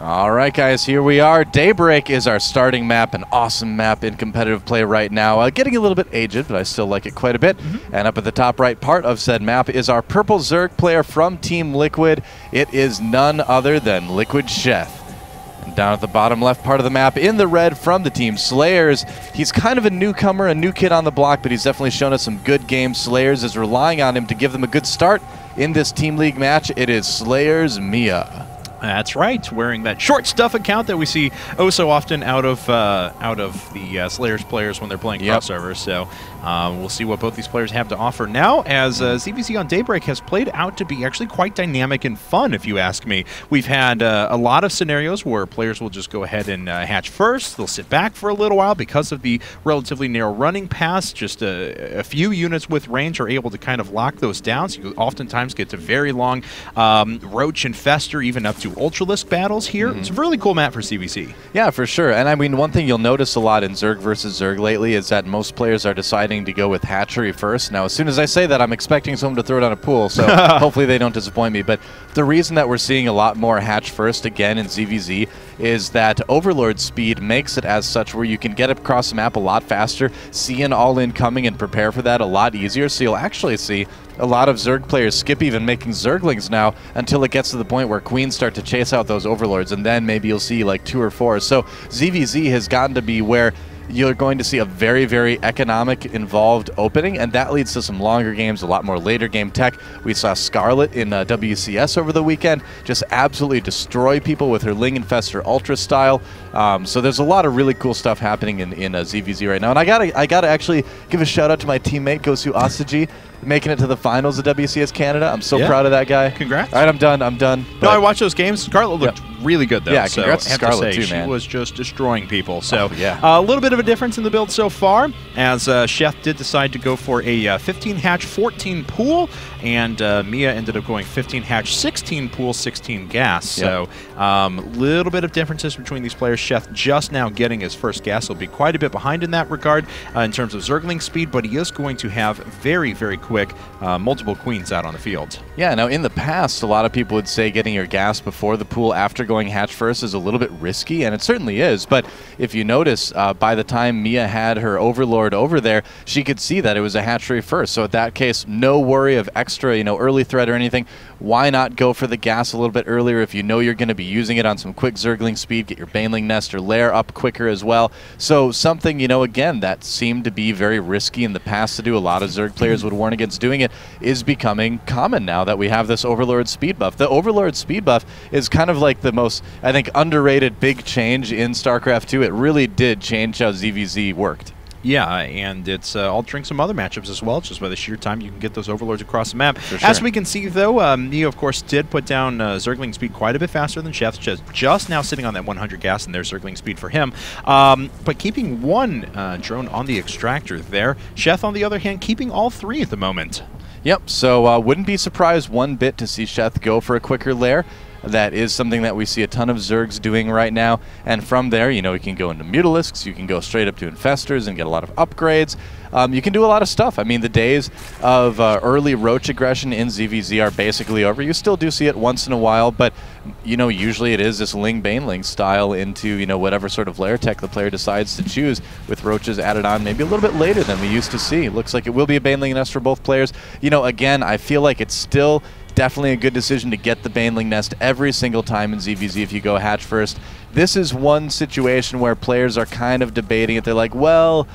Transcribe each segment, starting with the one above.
All right, guys, here we are. Daybreak is our starting map, an awesome map in competitive play right now. Getting a little bit aged, but I still like it quite a bit. And up at the top right part of said map is our purple Zerg player from Team Liquid. It is none other than Liquid Sheth. And down at the bottom left part of the map, in the red from the team SlayerS. He's kind of a newcomer, a new kid on the block, but he's definitely shown us some good games. SlayerS is relying on him to give them a good start in this Team League match. It is SlayerS Miya. That's right, wearing that short stuff account that we see oh so often out of the SlayerS players when they're playing crossovers. So we'll see what both these players have to offer now, as ZVZ on Daybreak has played out to be actually quite dynamic and fun, if you ask me. We've had a lot of scenarios where players will just go ahead and hatch first. They'll sit back for a little while because of the relatively narrow running paths. Just a few units with range are able to kind of lock those down, so you oftentimes get to very long Roach and Fester, even up to Ultralisk battles here. It's a really cool map for CVC. Yeah, for sure. And I mean, one thing you'll notice a lot in Zerg versus Zerg lately is that most players are deciding to go with hatchery first. Now, as soon as I say that, I'm expecting someone to throw it on a pool, so hopefully they don't disappoint me. But the reason that we're seeing a lot more hatch first again in ZVZ is that Overlord speed makes it as such where you can get across the map a lot faster, see an all-in coming and prepare for that a lot easier. So you'll actually see a lot of Zerg players skip even making Zerglings now until it gets to the point where Queens start to chase out those Overlords, and then maybe you'll see like 2 or 4. So ZVZ has gotten to be where you're going to see a very, very economic involved opening, and that leads to some longer games, a lot more later game tech. We saw Scarlet in WCS over the weekend just absolutely destroy people with her Ling Infestor Ultra style. So there's a lot of really cool stuff happening in ZVZ right now. And I gotta actually give a shout out to my teammate Gosu Asaji, making it to the finals of WCS Canada. I'm so proud of that guy. Congrats. All right, I'm done. No, I watched those games. Scarlet looked really good, though. Yeah, congrats to Scarlet, too, man. She was just destroying people. So a little bit of a difference in the build so far, as Sheth did decide to go for a 15 hatch, 14 pool, and Miya ended up going 15 hatch, 16 pool, 16 gas. So a little bit of differences between these players. Sheth just now getting his first gas. He'll be quite a bit behind in that regard in terms of Zergling speed, but he is going to have very, very quick multiple Queens out on the field. Yeah, now in the past, a lot of people would say getting your gas before the pool after going hatch first is a little bit risky, and it certainly is, but if you notice, by the time Miya had her Overlord over there, she could see that it was a hatchery first, so at that case, no worry of extra, early threat or anything. Why not go for the gas a little bit earlier if you know you're going to be using it on some quick Zergling speed, get your Baneling Nest or Lair up quicker as well. So something, again, that seemed to be very risky in the past to do, a lot of Zerg players would warn against doing it, is becoming common now that we have this Overlord speed buff. The Overlord speed buff is kind of like the most, I think, underrated big change in StarCraft 2. It really did change how ZVZ worked. Yeah, and it's altering some other matchups as well, just by the sheer time you can get those Overlords across the map. For sure. As we can see, though, Miya, of course, did put down Zergling speed quite a bit faster than Sheth, just now sitting on that 100 gas, and there's Zergling speed for him. But keeping one drone on the extractor there. Sheth, on the other hand, keeping all 3 at the moment. Yep, so wouldn't be surprised one bit to see Sheth go for a quicker lair. That is something that we see a ton of Zergs doing right now. And from there, you can go into Mutalisks, you can go straight up to Infestors and get a lot of upgrades. You can do a lot of stuff. I mean, the days of early Roach aggression in ZVZ are basically over. You still do see it once in a while, but, usually it is this Ling Baneling style into, whatever sort of lair tech the player decides to choose, with Roaches added on maybe a little bit later than we used to see. Looks like it will be a Baneling Nest for both players. Again, I feel like it's still definitely a good decision to get the Baneling Nest every single time in ZVZ if you go hatch first. This is one situation where players are kind of debating it. They're like, well,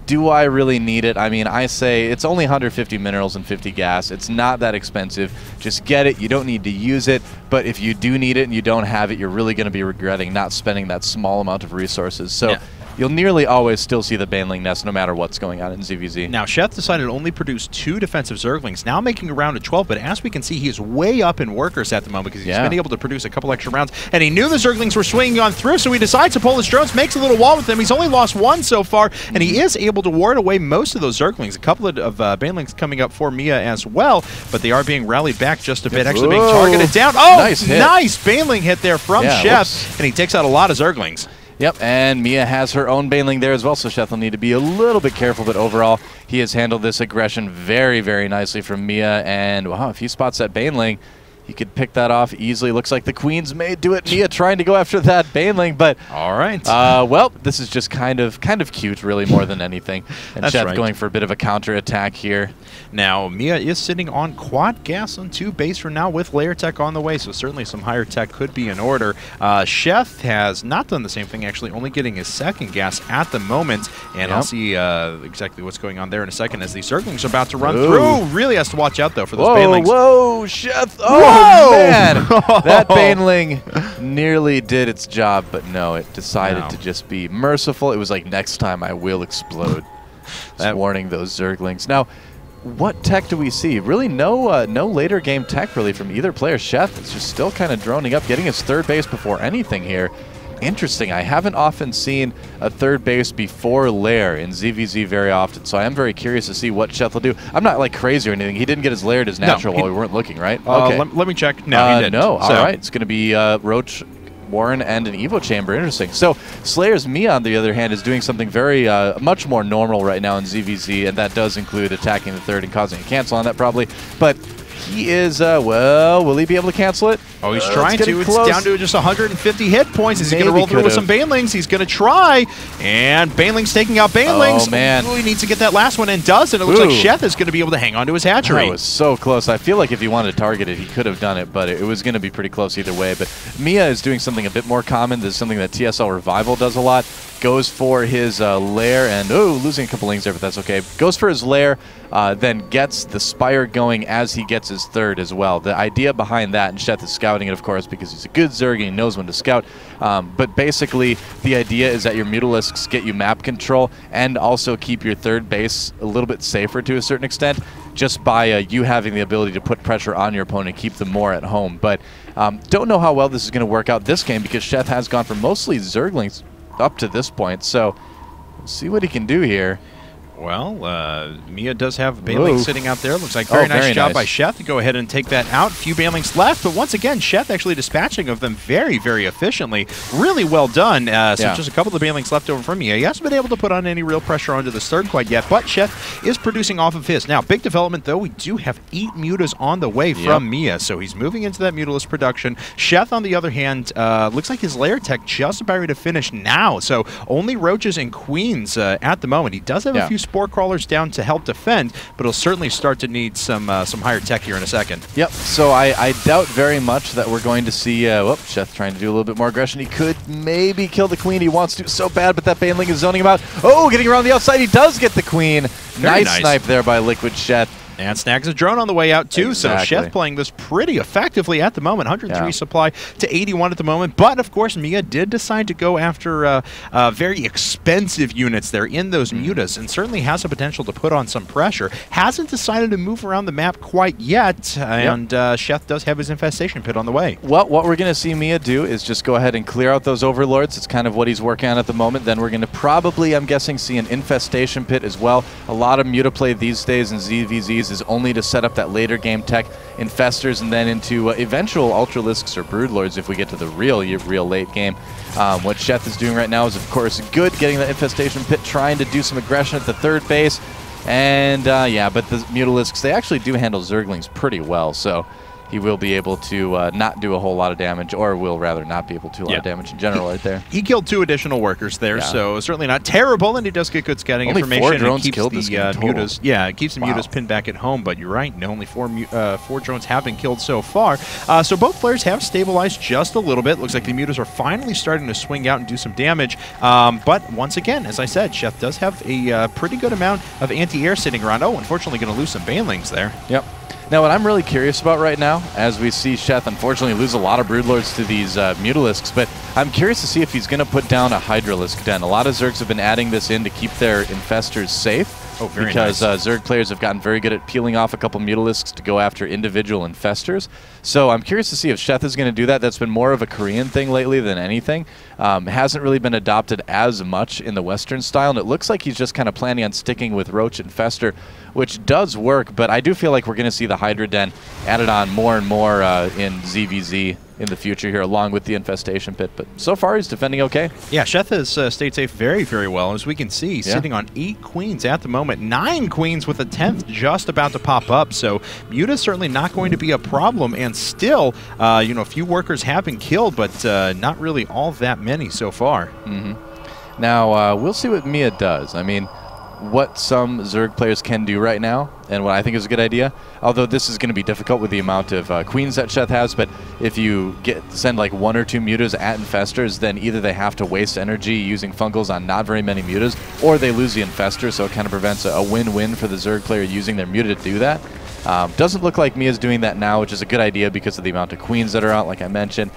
do I really need it? I mean, I say it's only 150 minerals and 50 gas. It's not that expensive. Just get it. You don't need to use it. But if you do need it and you don't have it, you're really going to be regretting not spending that small amount of resources. So you'll nearly always still see the Baneling Nest no matter what's going on in ZVZ. Now, Sheth decided to only produce 2 defensive Zerglings, now making a round of 12, but as we can see, he is way up in workers at the moment because he's been able to produce a couple extra rounds, and he knew the Zerglings were swinging on through, so he decides to pull his drones, makes a little wall with them. He's only lost 1 so far, and he is able to ward away most of those Zerglings. A couple of Banelings coming up for Miya as well, but they are being rallied back just a bit, actually being targeted down. Oh, nice Baneling hit there from Sheth, and he takes out a lot of Zerglings. Yep, and Miya has her own Baneling there as well, so Sheth will need to be a little bit careful, but overall, he has handled this aggression very, very nicely from Miya, and wow, if he spots that Baneling, He could pick that off easily. Looks like the queens may do it. Miya trying to go after that Baneling, but all right. Well, this is just kind of cute, really, more than anything. And That's Sheth right. going for a bit of a counter attack here. Now, Miya is sitting on quad gas on 2 base for now with layer tech on the way, so certainly some higher tech could be in order. Sheth has not done the same thing, actually, only getting his 2nd gas at the moment, and I'll see exactly what's going on there in a second as the Zerglings are about to run through. Really has to watch out, though, for those Banelings. Whoa, Sheth! Oh, man! That Baneling nearly did its job, but no, it decided to just be merciful. It was like, next time I will explode. Warning those Zerglings. Now, what tech do we see? Really no no later game tech really from either player. Sheth is just still kind of droning up, getting his 3rd base before anything here. Interesting. I haven't often seen a 3rd base before lair in ZVZ very often, so I am very curious to see what Sheth will do. I'm not like crazy or anything. He didn't get his lair at his natural while we weren't looking, right? Okay. Let me check. No, he didn't. No. All right. It's going to be Roach, Warren, and an Evo Chamber. Interesting. So SlayerS Miya, on the other hand, is doing something very much more normal right now in ZVZ, and that does include attacking the 3rd and causing a cancel on that probably. But he is, well, will he be able to cancel it? Oh, he's trying to. It's down to just 150 hit points. Is he going to roll through with some Banelings? He's going to try. And Banelings taking out Banelings. Oh, man. Ooh, he needs to get that last one and does. And it looks like Sheth is going to be able to hang on to his hatchery. That was so close. I feel like if he wanted to target it, he could have done it, but it was going to be pretty close either way. But Miya is doing something a bit more common. This is something that TSL Revival does a lot. Goes for his lair, and losing a couple lings there, but that's okay. Goes for his lair, then gets the Spire going as he gets his 3rd as well. The idea behind that, and Sheth is scouting it, of course, because he's a good Zerg and he knows when to scout. But basically, the idea is that your Mutalisks get you map control and also keep your 3rd base a little bit safer to a certain extent, just by you having the ability to put pressure on your opponent and keep them more at home. But don't know how well this is going to work out this game because Sheth has gone for mostly Zerglings up to this point, so we'll see what he can do here. Well, Miya does have Baneling sitting out there. Looks like very nice job by Sheth to go ahead and take that out. A few Banelings left, but once again, Sheth actually dispatching of them very, very efficiently. Really well done. So just a couple of Banelings left over from Miya. He hasn't been able to put on any real pressure onto this 3rd quite yet, but Sheth is producing off of his. Now, big development, though. We do have 8 Mutas on the way from Miya, so he's moving into that Mutalist production. Sheth, on the other hand, looks like his layer tech just about ready to finish now, so only Roaches and Queens at the moment. He does have a few Spore Crawlers down to help defend, but he'll certainly start to need some higher tech here in a second. Yep, so I doubt very much that we're going to see, Sheth trying to do a little bit more aggression. He could maybe kill the Queen. He wants to so bad, but that Baneling is zoning him out. Oh, getting around the outside. He does get the Queen. Nice snipe there by Liquid Sheth. And snags a drone on the way out, too. Exactly. So Sheth playing this pretty effectively at the moment. 103 supply to 81 at the moment. But, of course, Miya did decide to go after very expensive units there in those Mutas and certainly has the potential to put on some pressure. Hasn't decided to move around the map quite yet. And Sheth does have his Infestation Pit on the way. Well, what we're going to see Miya do is just go ahead and clear out those Overlords. It's kind of what he's working on at the moment. Then we're going to probably, I'm guessing, see an Infestation Pit as well. A lot of Muta play these days in ZVZs is only to set up that later game tech Infestors and then into eventual Ultralisks or Broodlords if we get to the real late game. What Sheth is doing right now is, of course, good, getting that Infestation Pit, trying to do some aggression at the 3rd base. And, but the Mutalisks, they actually do handle Zerglings pretty well, so he will be able to not do a whole lot of damage, or will rather not be able to do a lot of damage in general right there. He killed 2 additional workers there, so certainly not terrible, and he does get good scouting information. Only 4 drones and killed keeps the Mutas. Yeah, it keeps the Mutas pinned back at home, but you're right, only 4 drones have been killed so far. So both players have stabilized just a little bit. Looks like the Mutas are finally starting to swing out and do some damage. But once again, as I said, Sheth does have a pretty good amount of anti-air sitting around. Oh, unfortunately going to lose some Banelings there. Yep. Now, what I'm really curious about right now, as we see Sheth unfortunately lose a lot of Broodlords to these Mutalisks, but I'm curious to see if he's going to put down a Hydralisk Den. A lot of Zergs have been adding this in to keep their Infestors safe. Oh, very because nice. Zerg players have gotten very good at peeling off a couple Mutalisks to go after individual Infestors. So I'm curious to see if Sheth is going to do that. That's been more of a Korean thing lately than anything. Hasn't really been adopted as much in the Western style, and it looks like he's just kind of planning on sticking with Roach Infestor, which does work, but I do feel like we're going to see the Hydra Den added on more and more in ZVZ in the future here, along with the Infestation Pit. But so far, he's defending okay. Yeah, Sheth has stayed safe very, very well. As we can see, sitting on 8 queens at the moment, 9 queens with a 10th just about to pop up. So Muta's certainly not going to be a problem. And still, you know, a few workers have been killed, but not really all that many so far. Now, we'll see what Miya does. I mean, what some Zerg players can do right now, and what I think is a good idea, although this is going to be difficult with the amount of queens that Sheth has, but if you send like 1 or 2 mutas at infestors, then either they have to waste energy using fungals on not very many mutas, or they lose the infestor, so it kind of prevents a win-win for the Zerg player using their muta to do that. Doesn't look like Miya's doing that now, which is a good idea because of the amount of queens that are out, like I mentioned,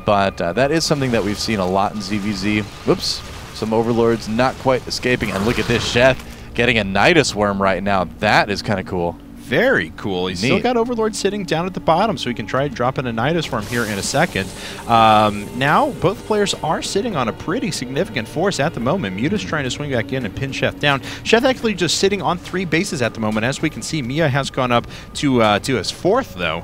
but that is something that we've seen a lot in ZVZ. Whoops. Some overlords not quite escaping, and look at this, Sheth getting a Nidus worm right now. That is kind of cool. Very cool. He's still got Overlord sitting down at the bottom, so he can try dropping a Nidus worm here in a second. Now, both players are sitting on a pretty significant force at the moment. Muta's trying to swing back in and pin Sheth down. Sheth actually just sitting on 3 bases at the moment. As we can see, Miya has gone up to his 4th, though.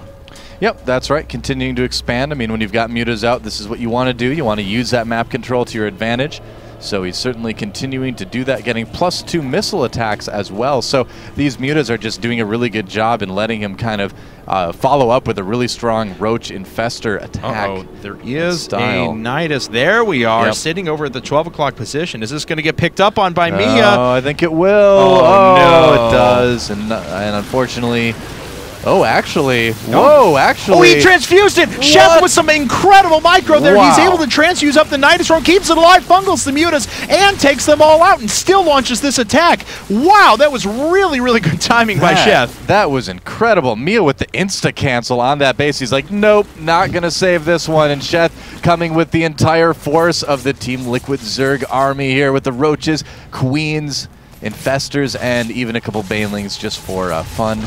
Yep, that's right. Continuing to expand. I mean, when you've got mutas out, this is what you want to do. You want to use that map control to your advantage. So he's certainly continuing to do that, getting +2 missile attacks as well. So these mutas are just doing a really good job in letting him kind of follow up with a really strong Roach Infestor attack. There is a Nidus. There we are, sitting over at the 12 o'clock position. Is this going to get picked up on by Miya? Oh, I think it will. Oh no, it does. And unfortunately... Oh, actually. Whoa, actually. Oh, he transfused it. Sheth with some incredible micro there. Wow. He's able to transfuse up the Nidus worm, keeps it alive, fungals the mutas, and takes them all out, and still launches this attack. Wow, that was really, really good timing by Sheth. That was incredible. Miya with the insta-cancel on that base. He's like, nope, not going to save this one. And Sheth coming with the entire force of the Team Liquid Zerg army here with the Roaches, Queens, Infestors, and even a couple Banelings just for fun.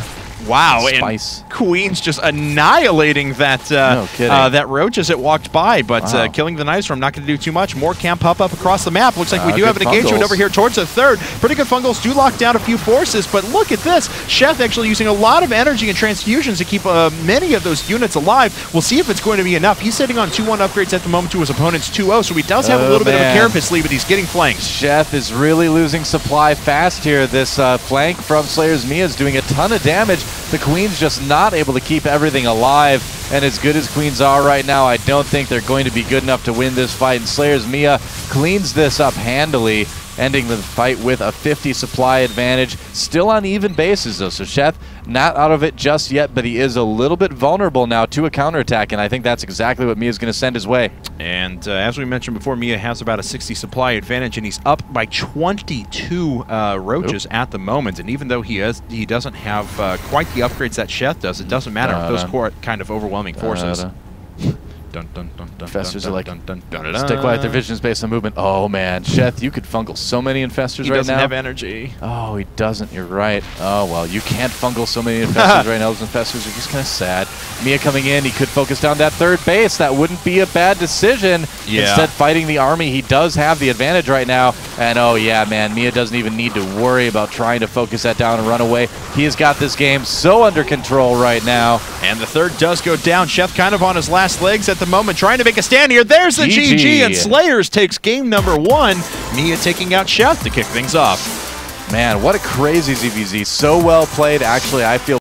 Wow, Spice. And Queen's just annihilating that that Roach as it walked by, but killing the Nidus worm, not going to do too much. More camp pop up across the map. Looks like we do have an engagement over here towards the 3rd. Pretty good fungals do lock down a few forces, but look at this. Sheth actually using a lot of energy and transfusions to keep many of those units alive. We'll see if it's going to be enough. He's sitting on 2-1 upgrades at the moment to his opponent's 2-0, so he does have a little bit of a care up his sleeve, but he's getting flanked. Sheth is really losing supply fast here. This flank from SlayerS Miya is doing a ton of damage. The Queens just not able to keep everything alive, and as good as Queens are right now, I don't think they're going to be good enough to win this fight, and SlayerS Miya cleans this up handily, ending the fight with a 50 supply advantage. Still on even bases, though, so Sheth not out of it just yet, but he is a little bit vulnerable now to a counterattack, and I think that's exactly what Miya's going to send his way. And as we mentioned before, Miya has about a 60 supply advantage, and he's up by 22 Roaches at the moment. And even though he doesn't have quite the upgrades that Sheth does, it doesn't matter with those kind of overwhelming forces. Infestors are like, stay quiet, their vision is based on movement. Oh man, Sheth, you could fungal so many infestors right now. He doesn't have energy. Oh, he doesn't, you're right. Oh well, you can't fungal so many infestors right now. Those infestors are just kind of sad. Miya coming in, he could focus down that 3rd base. That wouldn't be a bad decision. Yeah. Instead, fighting the army, he does have the advantage right now. And oh yeah, man, Miya doesn't even need to worry about trying to focus that down and run away. He has got this game so under control right now. And the 3rd does go down. Sheth kind of on his last legs at the moment, trying to make a stand here. There's the GG, and SlayerS takes game number 1. Miya taking out Sheth to kick things off. Man, what a crazy ZVZ. So well played. Actually, I feel